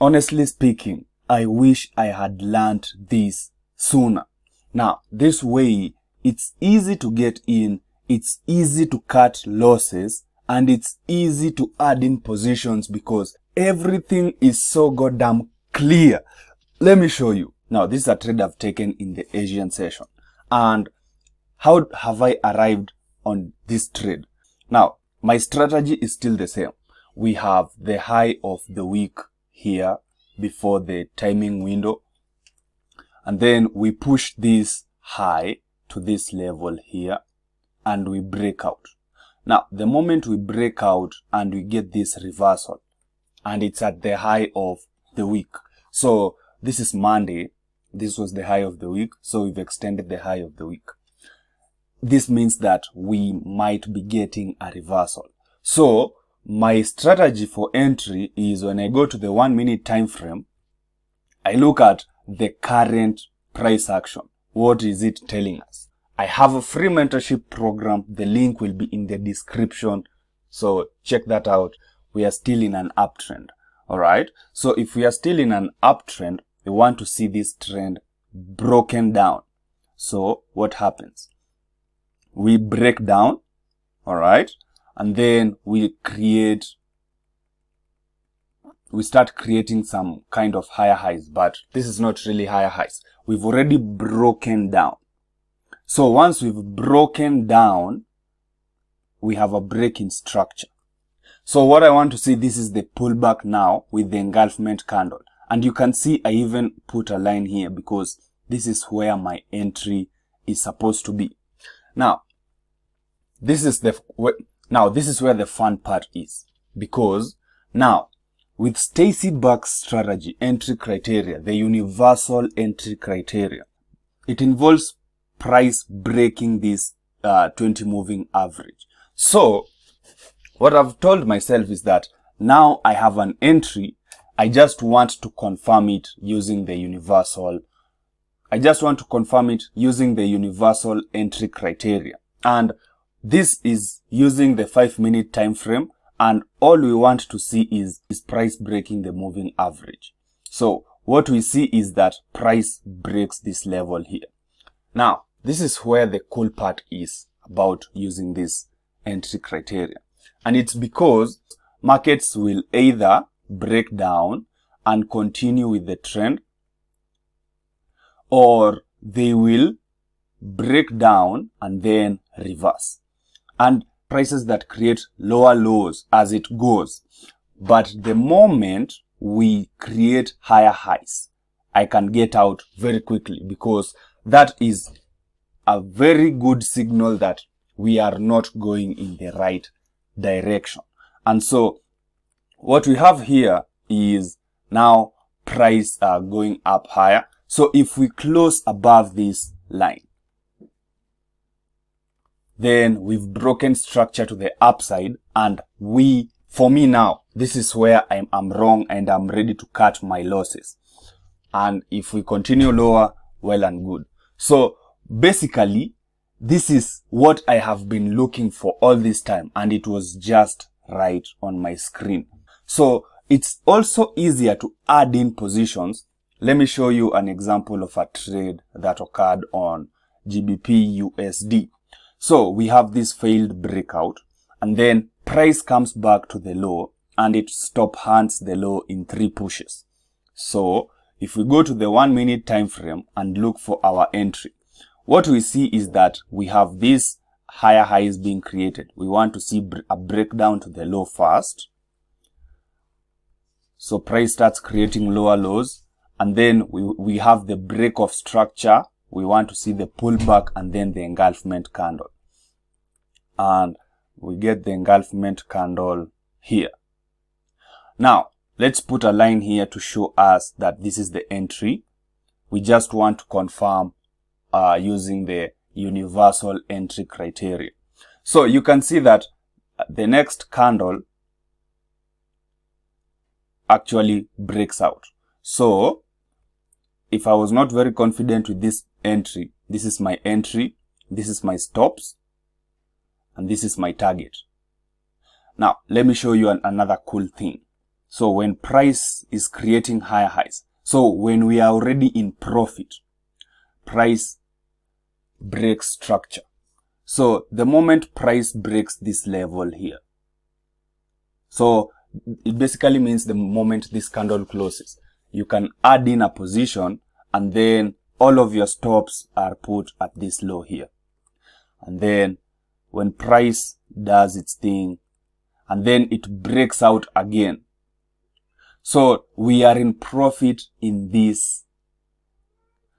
Honestly speaking, I wish I had learned this sooner. Now, this way, it's easy to get in, it's easy to cut losses, and it's easy to add in positions because everything is so goddamn clear. Let me show you. Now, this is a trade I've taken in the Asian session. And how have I arrived on this trade? Now, my strategy is still the same. We have the high of the week here before the timing window. And then we push this high to this level here and we break out. Now, the moment we break out and we get this reversal and it's at the high of the week. So this is Monday. This was the high of the week. So we've extended the high of the week. This means that we might be getting a reversal. So my strategy for entry is when I go to the 1 minute time frame, I look at the current price action. What is it telling us? I have a free mentorship program. The link will be in the description. So check that out. We are still in an uptrend. All right. So if we are still in an uptrend, we want to see this trend broken down. So what happens? We break down. All right. And then we start creating some kind of higher highs, but this is not really higher highs. We've already broken down. So once we've broken down, we have a break in structure. So what I want to see, this is the pullback now with the engulfment candle. And you can see I even put a line here because this is where my entry is supposed to be. Now, this is where the fun part is, because now with Stacy Buck's strategy entry criteria, the universal entry criteria, it involves price breaking this 20 moving average. So what I've told myself is that now I have an entry. I just want to confirm it using the universal. Entry criteria. And this is using the 5 minute time frame, and all we want to see is price breaking the moving average. So what we see is that price breaks this level here. Now, this is where the cool part is about using this entry criteria. And it's because markets will either break down and continue with the trend, or they will break down and then reverse. And prices that create lower lows as it goes. But the moment we create higher highs, I can get out very quickly, because that is a very good signal that we are not going in the right direction. And so what we have here is now price going up higher. So if we close above this line, then we've broken structure to the upside, and for me now, this is where I'm wrong and I'm ready to cut my losses. And if we continue lower, well and good. So basically, this is what I have been looking for all this time, and it was just right on my screen. So it's also easier to add in positions. Let me show you an example of a trade that occurred on GBP USD. So we have this failed breakout, and then price comes back to the low and it stop hunts the low in 3 pushes. So if we go to the 1 minute time frame and look for our entry, what we see is that we have these higher highs being created. We want to see a breakdown to the low first. So price starts creating lower lows, and then we have the break of structure. We want to see the pullback and then the engulfment candle. And we get the engulfment candle here. Now, let's put a line here to show us that this is the entry. We just want to confirm using the universal entry criteria. So you can see that the next candle actually breaks out. So if I was not very confident with this entry, this is my entry, this is my stops, and this is my target. Now, let me show you another cool thing. So when price is creating higher highs, so when we are already in profit, price breaks structure. So the moment price breaks this level here, so it basically means the moment this candle closes, you can add in a position and then all of your stops are put at this low here. And then when price does its thing and then it breaks out again, so we are in profit in this.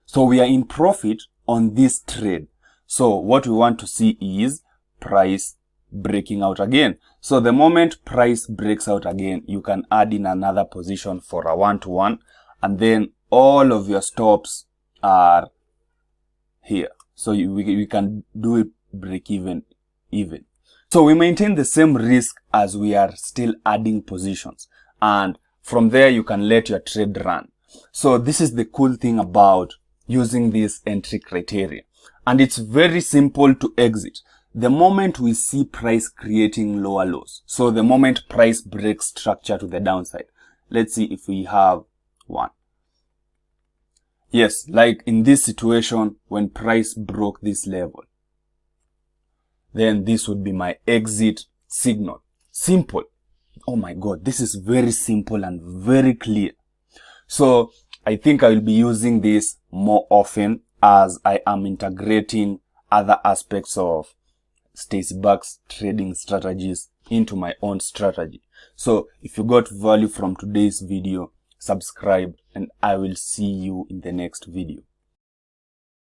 So we are in profit on this trade. So what we want to see is price breaking out again. So the moment price breaks out again, you can add in another position for a 1-to-1 and then all of your stops are here. So we can do it break even. So we maintain the same risk as we are still adding positions, and from there you can let your trade run. So this is the cool thing about using this entry criteria, and it's very simple to exit. The moment we see price creating lower lows, so the moment price breaks structure to the downside, let's see if we have one. Yes, like in this situation, when price broke this level, then this would be my exit signal. Simple. Oh my God, this is very simple and very clear. So I think I will be using this more often as I am integrating other aspects of Stacy Buck's trading strategies into my own strategy. So if you got value from today's video, subscribe and I will see you in the next video.